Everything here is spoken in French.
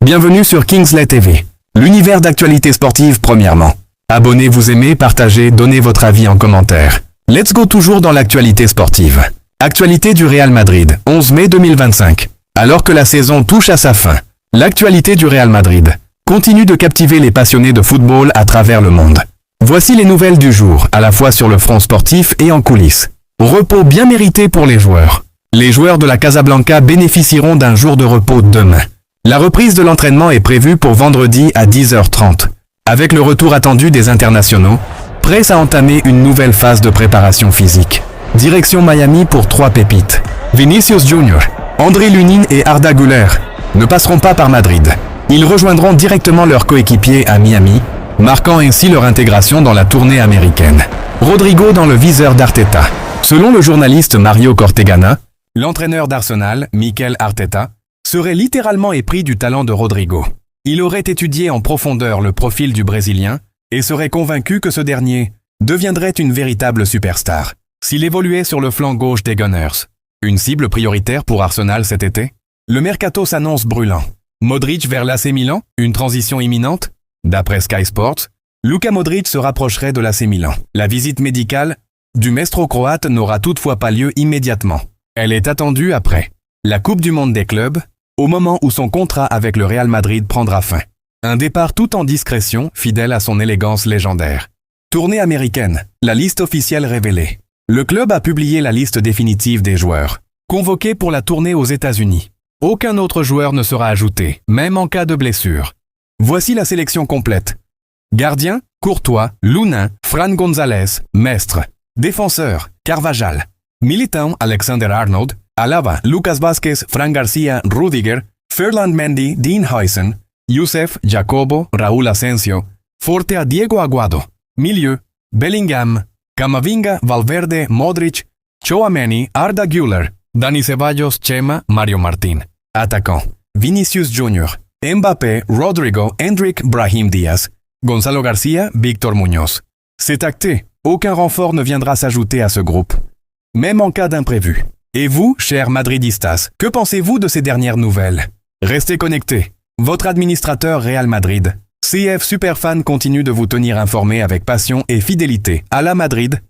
Bienvenue sur Kingsley TV, l'univers d'actualité sportive premièrement. Abonnez-vous, aimez, partagez, donnez votre avis en commentaire. Let's go toujours dans l'actualité sportive. Actualité du Real Madrid, 11 mai 2025. Alors que la saison touche à sa fin, l'actualité du Real Madrid continue de captiver les passionnés de football à travers le monde. Voici les nouvelles du jour, à la fois sur le front sportif et en coulisses. Repos bien mérité pour les joueurs. Les joueurs de la Casablanca bénéficieront d'un jour de repos demain. La reprise de l'entraînement est prévue pour vendredi à 10h30. Avec le retour attendu des internationaux, prêts à entamer une nouvelle phase de préparation physique. Direction Miami pour 3 pépites. Vinicius Junior, André Lunin et Arda Güler ne passeront pas par Madrid. Ils rejoindront directement leurs coéquipiers à Miami, marquant ainsi leur intégration dans la tournée américaine. Rodrigo dans le viseur d'Arteta. Selon le journaliste Mario Cortegana, l'entraîneur d'Arsenal, Mikel Arteta, serait littéralement épris du talent de Rodrigo. Il aurait étudié en profondeur le profil du Brésilien et serait convaincu que ce dernier deviendrait une véritable superstar s'il évoluait sur le flanc gauche des Gunners. Une cible prioritaire pour Arsenal cet été? Le mercato s'annonce brûlant. Modric vers l'AC Milan? Une transition imminente? D'après Sky Sports, Luka Modric se rapprocherait de l'AC Milan. La visite médicale du maestro croate n'aura toutefois pas lieu immédiatement. Elle est attendue après la Coupe du Monde des clubs, au moment où son contrat avec le Real Madrid prendra fin. Un départ tout en discrétion, fidèle à son élégance légendaire. Tournée américaine, la liste officielle révélée. Le club a publié la liste définitive des joueurs, convoqués pour la tournée aux États-Unis. Aucun autre joueur ne sera ajouté, même en cas de blessure. Voici la sélection complète. Gardien, Courtois, Lunin, Fran González, Mestre. Défenseur, Carvajal. Militão, Alexander-Arnold. Alaba, Lucas Vázquez, Fran Garcia, Rudiger, Ferland Mendy, Dean Huijsen, Youssef, Jacobo, Raúl Asensio, Fortea, Diego Aguado. Milieu, Bellingham, Camavinga, Valverde, Modric, Tchouaméni, Arda Güler, Dani Ceballos, Chema, Mario Martín. Attaquant, Vinicius Junior, Mbappé, Rodrigo, Endrick, Brahim Diaz, Gonzalo Garcia, Victor Muñoz. C'est acté, aucun renfort ne viendra s'ajouter à ce groupe, même en cas d'imprévu. Et vous, chers madridistas, que pensez-vous de ces dernières nouvelles? Restez connectés. Votre administrateur Real Madrid, CF Superfan, continue de vous tenir informé avec passion et fidélité. À la Madrid.